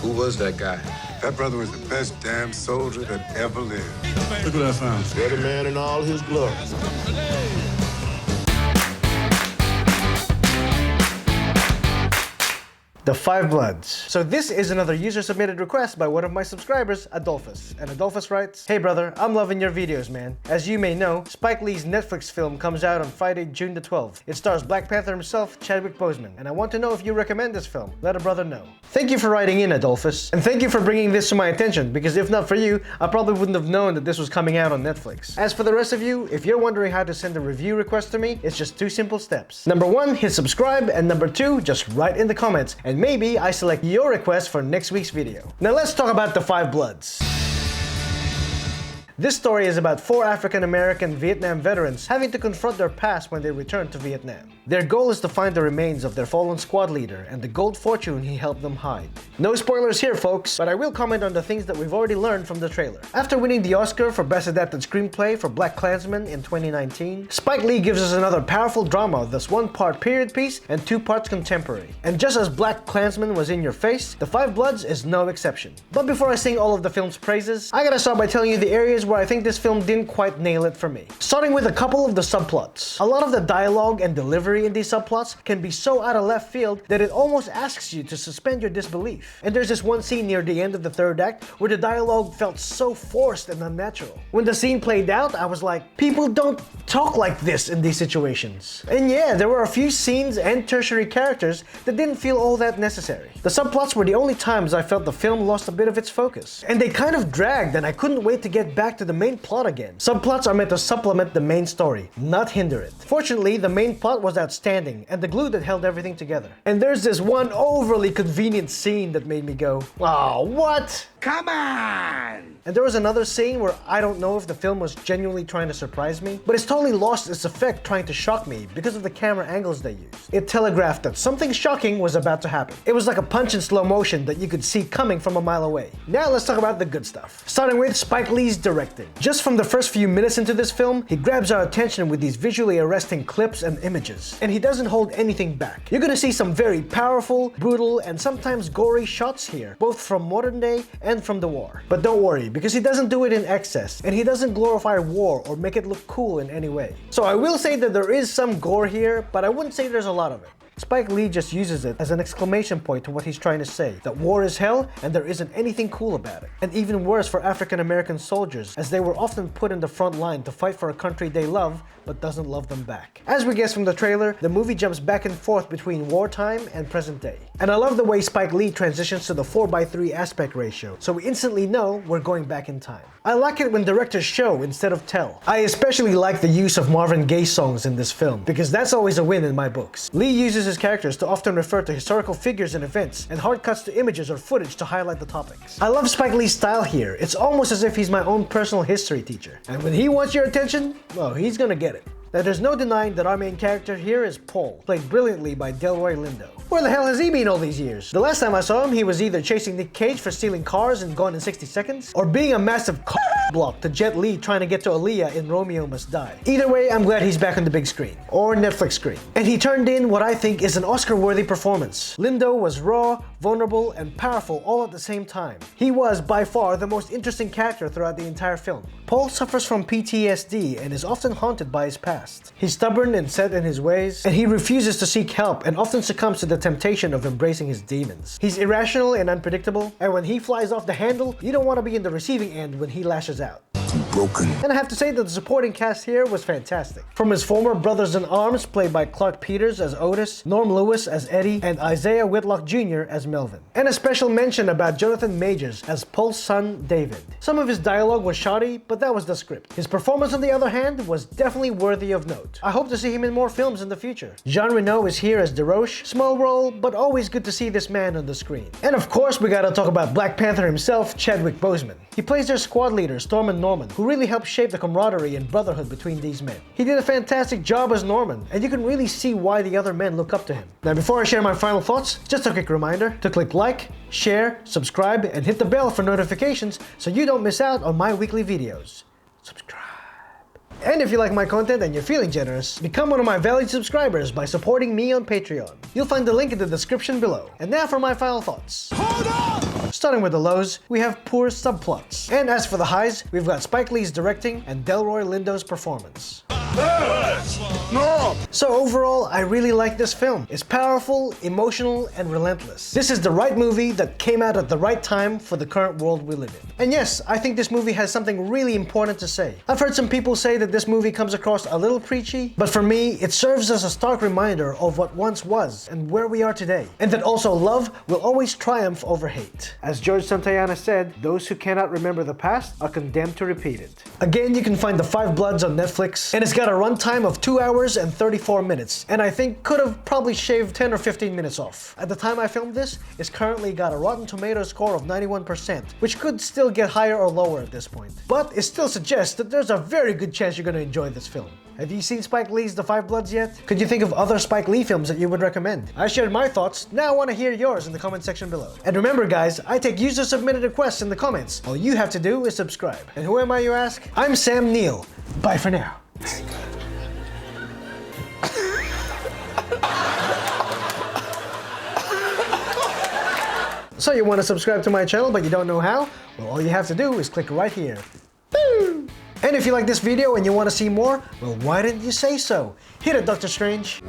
Who was that guy? That brother was the best damn soldier that ever lived. Look what I found. Every man in all his glory. The Five Bloods. So this is another user-submitted request by one of my subscribers, Adolphus. And Adolphus writes, "Hey brother, I'm loving your videos, man. As you may know, Spike Lee's Netflix film comes out on Friday, June the 12th. It stars Black Panther himself, Chadwick Boseman. And I want to know if you recommend this film. Let a brother know." Thank you for writing in, Adolphus. And thank you for bringing this to my attention, because if not for you, I probably wouldn't have known that this was coming out on Netflix. As for the rest of you, if you're wondering how to send a review request to me, it's just two simple steps. Number one, hit subscribe, and number two, just write in the comments, and maybe I select your request for next week's video. Now let's talk about The Five Bloods. This story is about 4 African-American Vietnam veterans having to confront their past when they return to Vietnam. Their goal is to find the remains of their fallen squad leader and the gold fortune he helped them hide. No spoilers here, folks, but I will comment on the things that we've already learned from the trailer. After winning the Oscar for Best Adapted Screenplay for BlacKkKlansman in 2019, Spike Lee gives us another powerful drama that's 1 part period piece and 2 parts contemporary. And just as BlacKkKlansman was in your face, The Five Bloods is no exception. But before I sing all of the film's praises, I gotta start by telling you the areas where I think this film didn't quite nail it for me. Starting with a couple of the subplots. A lot of the dialogue and delivery in these subplots can be so out of left field that it almost asks you to suspend your disbelief. And there's this one scene near the end of the 3rd act where the dialogue felt so forced and unnatural. When the scene played out, I was like, people don't talk like this in these situations. And yeah, there were a few scenes and tertiary characters that didn't feel all that necessary. The subplots were the only times I felt the film lost a bit of its focus. And they kind of dragged, and I couldn't wait to get back to the main plot again. Subplots are meant to supplement the main story, not hinder it. Fortunately, the main plot was outstanding and the glue that held everything together. And there's this one overly convenient scene that made me go, "Oh, what? Come on!" And there was another scene where I don't know if the film was genuinely trying to surprise me, but it's totally lost its effect trying to shock me because of the camera angles they used. It telegraphed that something shocking was about to happen. It was like a punch in slow motion that you could see coming from a mile away. Now let's talk about the good stuff. Starting with Spike Lee's directing. Just from the first few minutes into this film, he grabs our attention with these visually arresting clips and images, and he doesn't hold anything back. You're gonna see some very powerful, brutal, and sometimes gory shots here, both from modern day and from the war. But don't worry, because he doesn't do it in excess, and he doesn't glorify war or make it look cool in any way. So I will say that there is some gore here, but I wouldn't say there's a lot of it. Spike Lee just uses it as an exclamation point to what he's trying to say, that war is hell and there isn't anything cool about it. And even worse for African American soldiers, as they were often put in the front line to fight for a country they love but doesn't love them back. As we guess from the trailer, the movie jumps back and forth between wartime and present day. And I love the way Spike Lee transitions to the 4:3 aspect ratio, so we instantly know we're going back in time. I like it when directors show instead of tell. I especially like the use of Marvin Gaye songs in this film, because that's always a win in my books. Lee uses his characters to often refer to historical figures and events, and hard cuts to images or footage to highlight the topics. I love Spike Lee's style here. It's almost as if he's my own personal history teacher. And when he wants your attention, well, he's gonna get it. Now there's no denying that our main character here is Paul, played brilliantly by Delroy Lindo. Where the hell has he been all these years? The last time I saw him, he was either chasing Nick Cage for stealing cars and Gone in 60 Seconds, or being a massive block to Jet Li trying to get to Aaliyah in Romeo Must Die. Either way, I'm glad he's back on the big screen, or Netflix screen. And he turned in what I think is an Oscar-worthy performance. Lindo was raw, vulnerable, and powerful all at the same time. He was, by far, the most interesting character throughout the entire film. Paul suffers from PTSD and is often haunted by his past. He's stubborn and set in his ways, and he refuses to seek help and often succumbs to the temptation of embracing his demons. He's irrational and unpredictable, and when he flies off the handle, you don't want to be in the receiving end when he lashes out. Broken. And I have to say that the supporting cast here was fantastic. From his former brothers-in-arms played by Clark Peters as Otis, Norm Lewis as Eddie, and Isaiah Whitlock Jr. as Melvin. And a special mention about Jonathan Majors as Paul's son, David. Some of his dialogue was shoddy, but that was the script. His performance, on the other hand, was definitely worthy of note. I hope to see him in more films in the future. Jean Reno is here as DeRoche. Small role, but always good to see this man on the screen. And of course, we gotta talk about Black Panther himself, Chadwick Boseman. He plays their squad leader, Stormin Norman, who really helped shape the camaraderie and brotherhood between these men. He did a fantastic job as Norman, and you can really see why the other men look up to him. Now before I share my final thoughts, just a quick reminder to click like, share, subscribe, and hit the bell for notifications so you don't miss out on my weekly videos. Subscribe. And if you like my content and you're feeling generous, become one of my valued subscribers by supporting me on Patreon. You'll find the link in the description below. And now for my final thoughts. Hold on! starting with the lows, we have poor subplots. And as for the highs, we've got Spike Lee's directing and Delroy Lindo's performance. No! So overall, I really like this film. It's powerful, emotional, and relentless. This is the right movie that came out at the right time for the current world we live in. And yes, I think this movie has something really important to say. I've heard some people say that this movie comes across a little preachy, but for me, it serves as a stark reminder of what once was and where we are today. And that also love will always triumph over hate. As George Santayana said, those who cannot remember the past are condemned to repeat it. Again, you can find The Five Bloods on Netflix, and it's got a runtime of 2 hours and 34 minutes, and I think could have probably shaved 10 or 15 minutes off. At the time I filmed this, it's currently got a Rotten Tomatoes score of 91%, which could still get higher or lower at this point. But it still suggests that there's a very good chance you're going to enjoy this film. Have you seen Spike Lee's The Five Bloods yet? Could you think of other Spike Lee films that you would recommend? I shared my thoughts, now I want to hear yours in the comment section below. And remember guys, I take user-submitted requests in the comments. All you have to do is subscribe. And who am I, you ask? I'm Sam Neill. Bye for now. So you want to subscribe to my channel but you don't know how? Well, all you have to do is click right here. Boom! And if you like this video and you want to see more, well, why didn't you say so? Hit it, Dr. Strange.